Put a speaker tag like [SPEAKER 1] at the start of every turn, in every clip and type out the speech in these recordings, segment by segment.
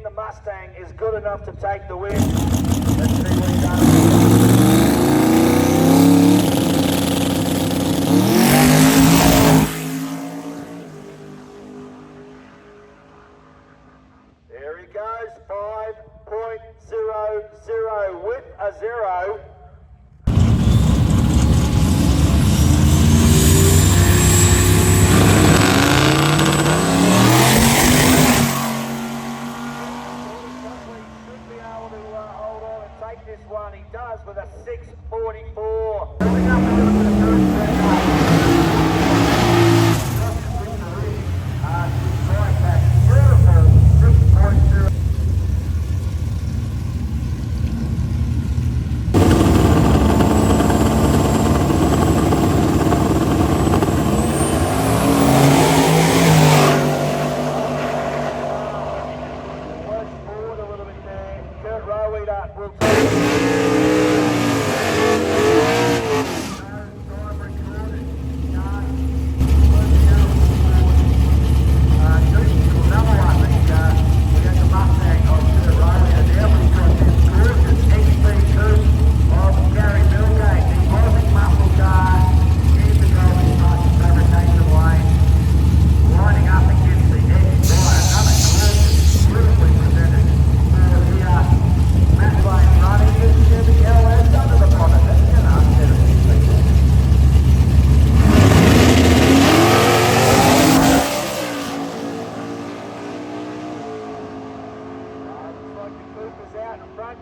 [SPEAKER 1] in the Mustang is good enough to take the win. Let's see what he does. There he goes, 5.00 with a 0. This one he does with a 6.44. Building up a little bit of first right back. Beautiful 6.0. Works forward a little bit there. Kurt Rowita will take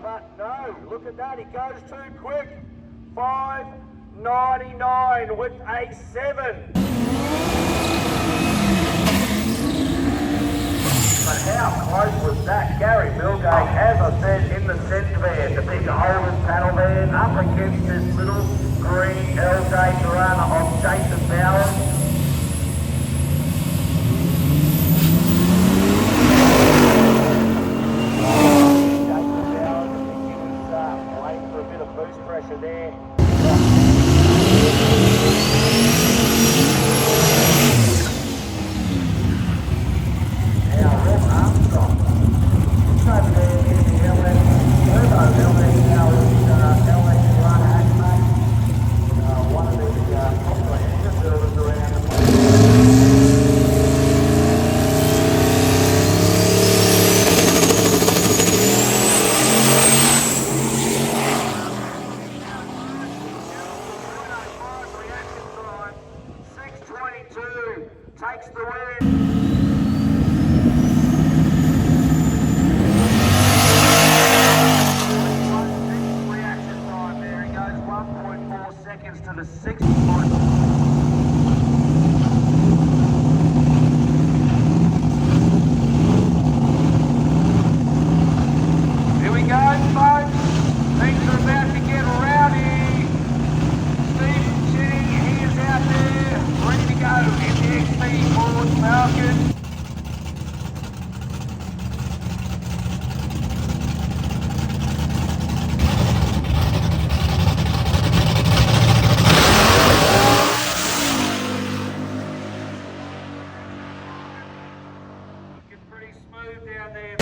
[SPEAKER 1] but no, look at that, he goes too quick. 5.99 with a 7. But how close was that? Gary Milgate, as I said, in the centre there, the big Oldham panel there, up against this little green LJ Durana of Jason Bowers. Boost pressure there. Now Rob Armstrong. It's over there in the LS Turbo. LS now is LS Run Acme. One of the popular engine builders around the place. Takes the win. Reaction time there. He goes 1.4 seconds to the 6th point. Here we go, folks. Things are about to get rowdy. Stephen Chitty, he is out there, ready to go in the XP Ford Falcon. Looking pretty smooth down there.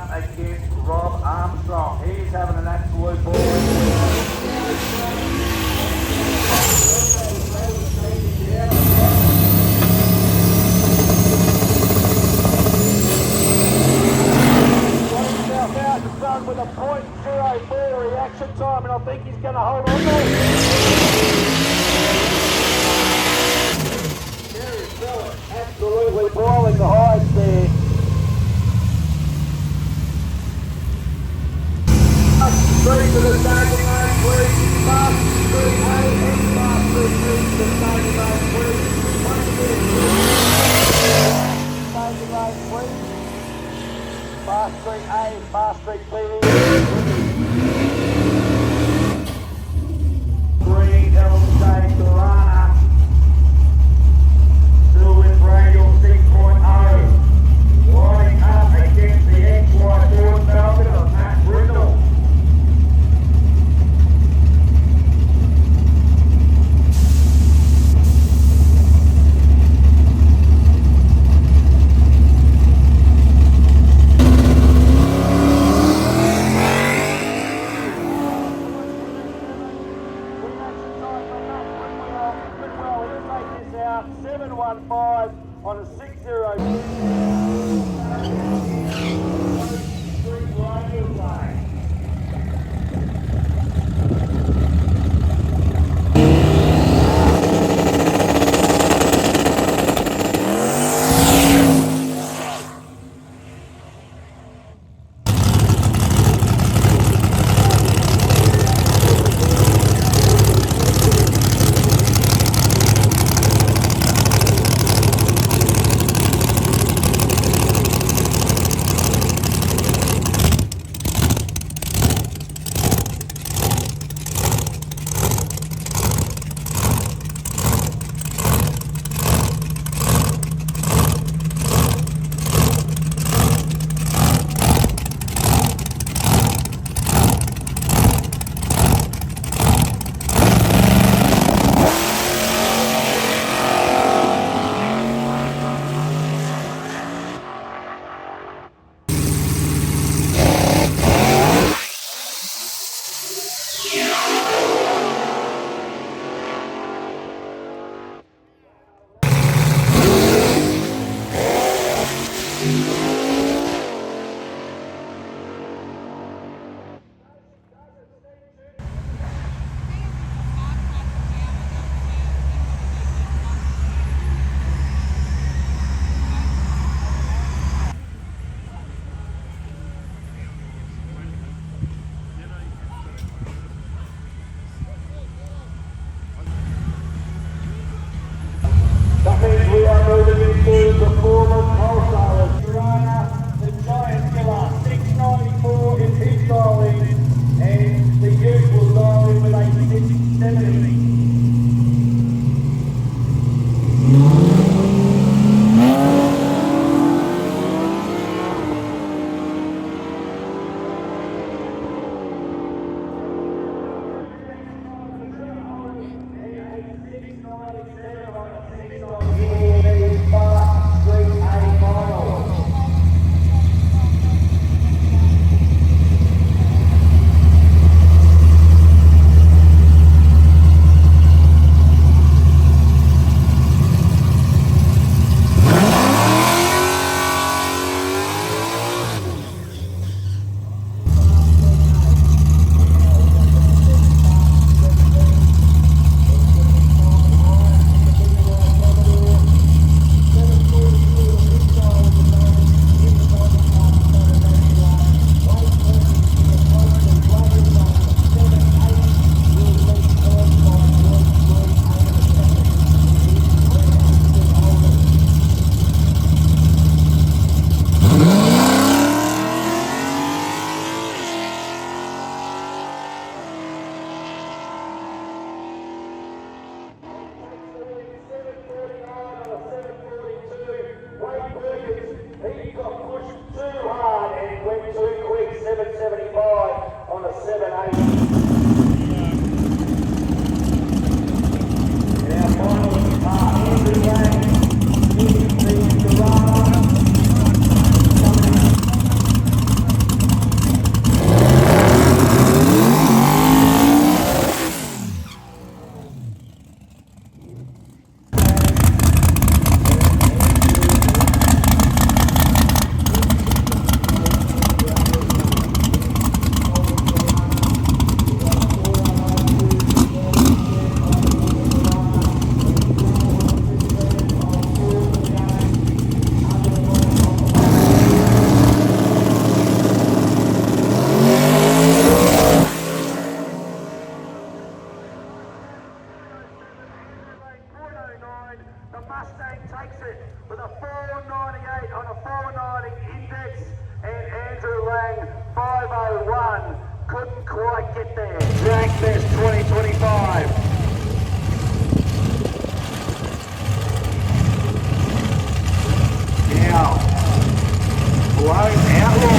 [SPEAKER 1] up against Rob Armstrong. He's having an absolute ball. With a .04 reaction time, and I think he's going to hold on there. Absolutely boiling the hides there. Three to the starting line, three. Fast through A and fast through three to the starting line, three. Once again, starting line, three. Fast Street A, Fast Street B. Green Elmstate Durana. Still with Radial 6.0. Lining up against the XY Ford Falcon of Matt Brindle. On a 6-0. quite get there. DRAGFEST 2025. Now, blown outlaw.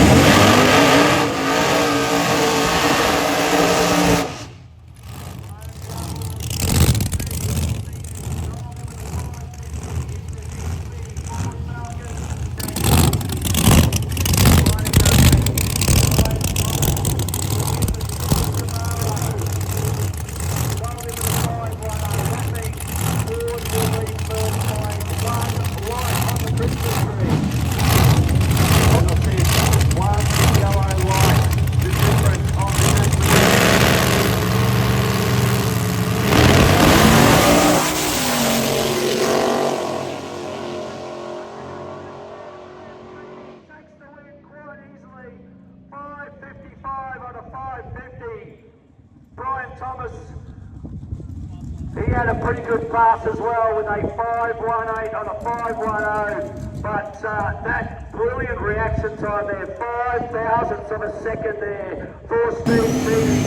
[SPEAKER 1] He had a pretty good pass as well with a 5.18 on a 5.10, but that brilliant reaction time there, 5 thousandths of a second there for Steve Beattie.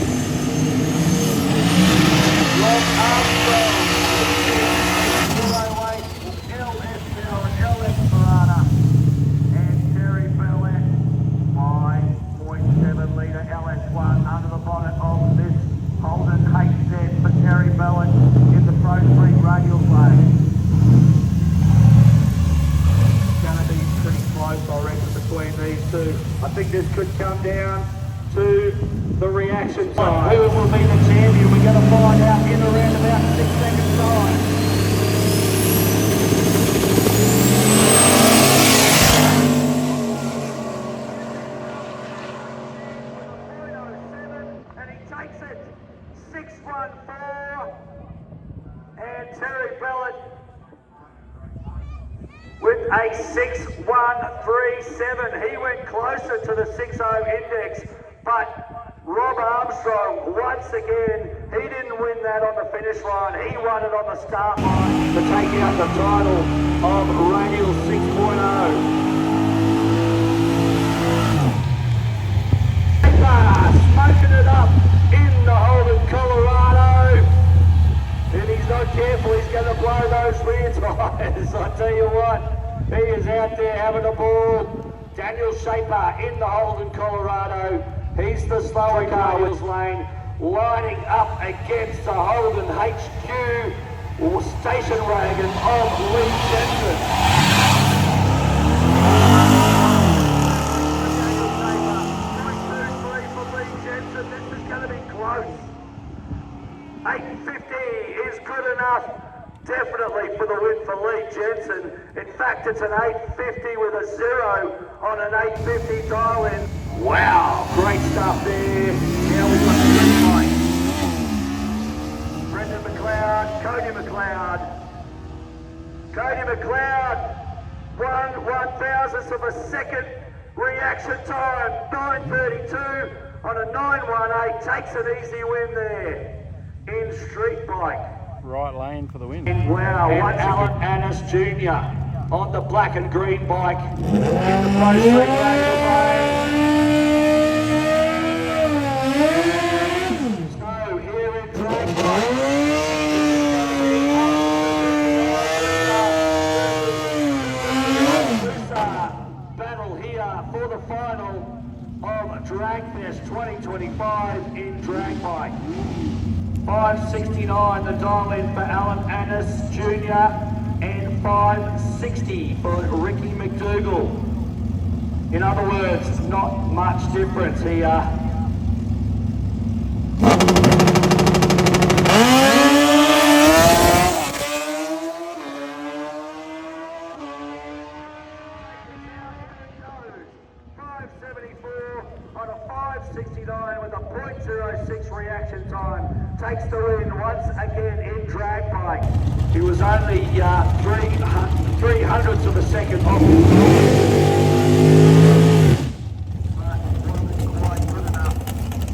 [SPEAKER 1] Long Armstrong, 408, LSL and LS Piranha, and Terry Bellett, 5.7 litre LS1 under the bonnet of this Holden HZ for Terry Bellett in the Pro 3 radial lane. It's going to be pretty close, I reckon, between these two. I think this could come down to the reaction time. Who will be the champion? We're going to find out in around about 6 seconds time. And he takes it 6.14, and Terry Bellett with a 6.137. He went closer to the 6.0 index, but Rob Armstrong, once again, he didn't win that on the finish line. He won it on the start line to take out the title of Radial 6.0. Smoking it up in the Holden, Colorado. And he's not careful, he's going to blow those rear tyres. I tell you what, he is out there having a ball. Daniel Shaper in the Holden, Colorado. He's the slower car in his lane, lining up against the Holden HQ or station wagon of Lee Jensen. This is going to be close. 850 is good enough, definitely for the win for Lee Jensen. In fact, it's an 850 with a 0 on an 850 dial-in. Wow, great stuff there. Now we've got the green light. Brendan McLeod, Cody McLeod. Cody McLeod, 1/1000th of a second reaction time, 9:32. On a 9.18, takes an easy win there in street bike.
[SPEAKER 2] Right lane for the win.
[SPEAKER 1] Wow, and Alan Annis Jr. on the black and green bike in the Pro Street radial lane. So here in DRAGFEST, battle here for the final of DRAGFEST 2025 in drag bike. 569 the dial-in for Alan Annis Jr. and 560 for Ricky McDougall. In other words, not much difference here. On a 569 with a .06 reaction time, takes the win once again in drag bike. He was only 300ths of a second off his but wasn't quite good enough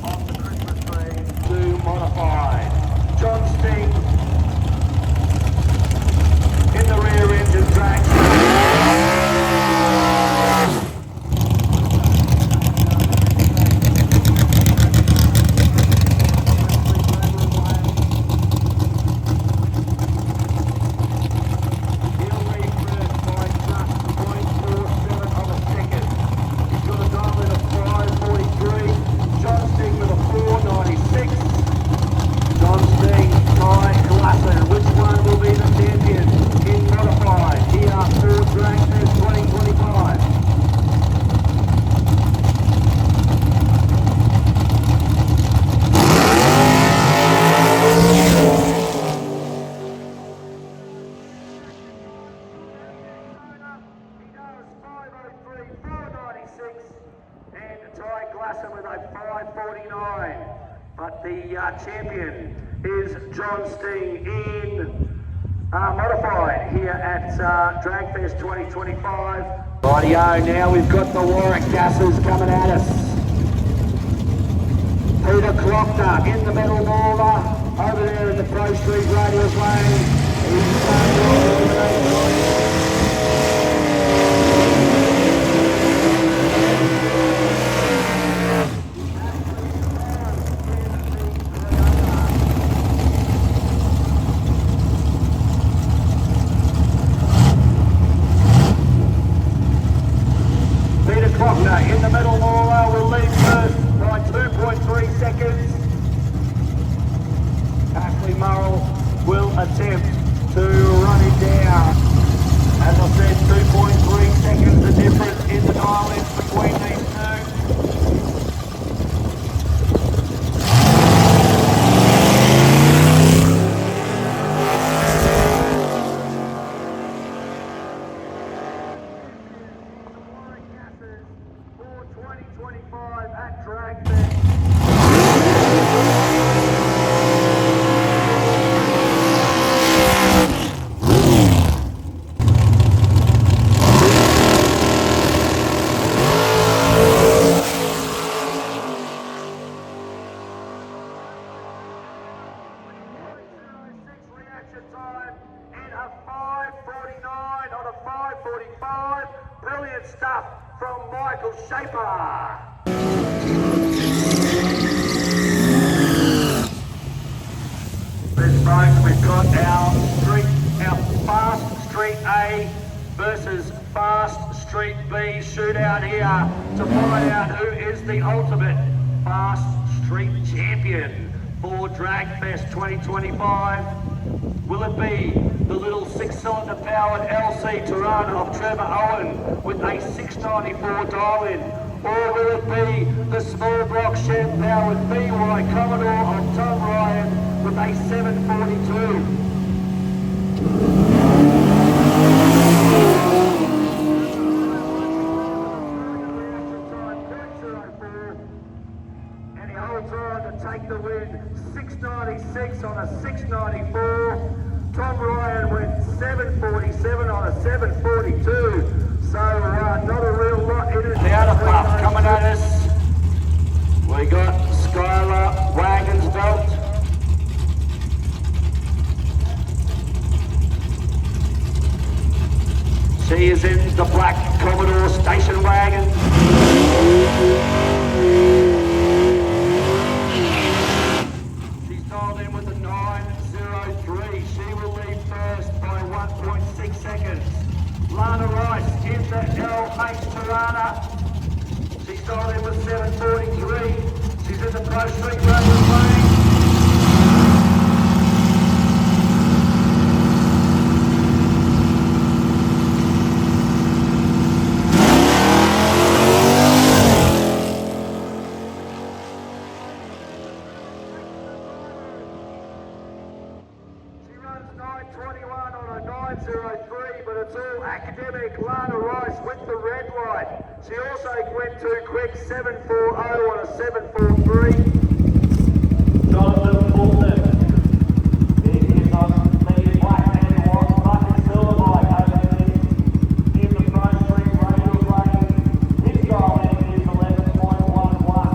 [SPEAKER 1] off the Christmas tree to modify. John Sting in the rear engine drag. Ryan with a 5:49. But the champion is John Sting in modified here at DRAGFEST 2025. Rightio, now we've got the Warwick gases coming at us. Peter Clockner in the middle mauler, over there in the Postage radius lane. Peter Clockner in the middle mauler will lead first by 2.3 seconds. Ashley Murrell will attempt to run it down. As I said, 2.3 seconds the difference in the dial-ins between these two. For 2025 at DRAGFEST. Reaction time in a 5:49 on a 5:45. Brilliant stuff from Michael Shaper. This folks, we've got our fast street A versus fast street B shootout here to find out who is the ultimate fast street champion for DRAGFEST 2025. Will it be the little 6-cylinder powered LC Tirana of Trevor Owen with a 694 dial-in? Or will it be the small block shed powered BY Commodore of Tom Ryan with a 742? And he holds on to take the win, 696 on a 694. Tom Ryan went 747 on a 742. So not a real lot in it. The outer puff coming at us. We got Skylar Wagensveld. She is in the black Commodore station wagon. She's dialed in with a 903. She will lead first by 1.6 seconds. Lana Rice in the LH Tirana. She's dialed in with 743. She's in the Pro Street Radius lane. She runs 921 on a 903, but it's all academic. Lana Rice with the red light. She also went too quick, 740 on a 743. Jonathan Fulton. This is on the black and white bucket silver light over there in the Pro Street Radial lane. His goal is 11.11.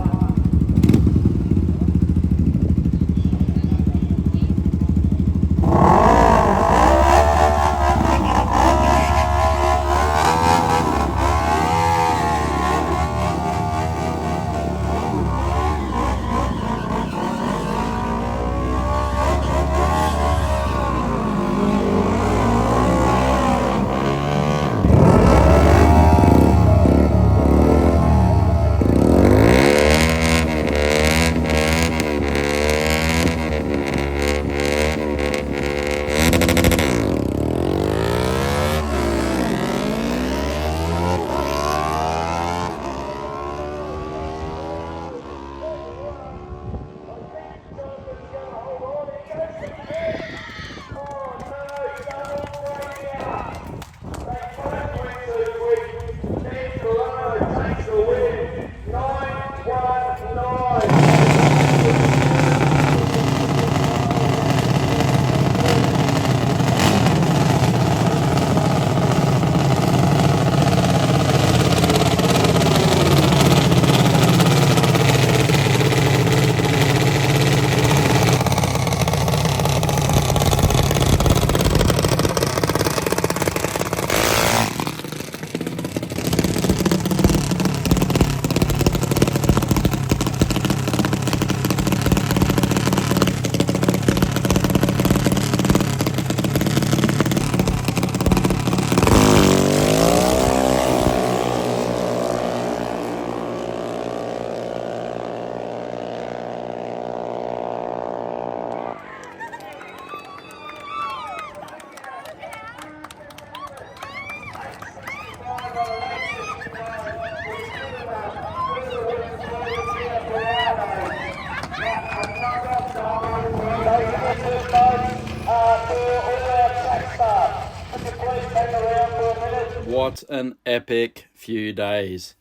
[SPEAKER 2] What an epic few days.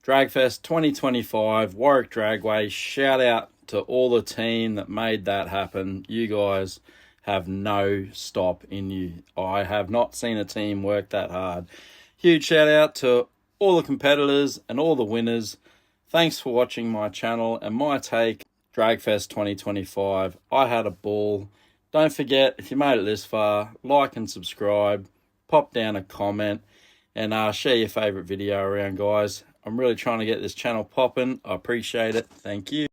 [SPEAKER 2] DRAGFEST 2025, Warwick Dragway. Shout out to all the team that made that happen. You guys have no stop in you. I have not seen a team work that hard. Huge shout out to all the competitors and all the winners. Thanks for watching my channel and my take, DRAGFEST 2025. I had a ball. Don't forget, if you made it this far, like and subscribe, pop down a comment, and share your favourite video around, guys. I'm really trying to get this channel popping. I appreciate it. Thank you.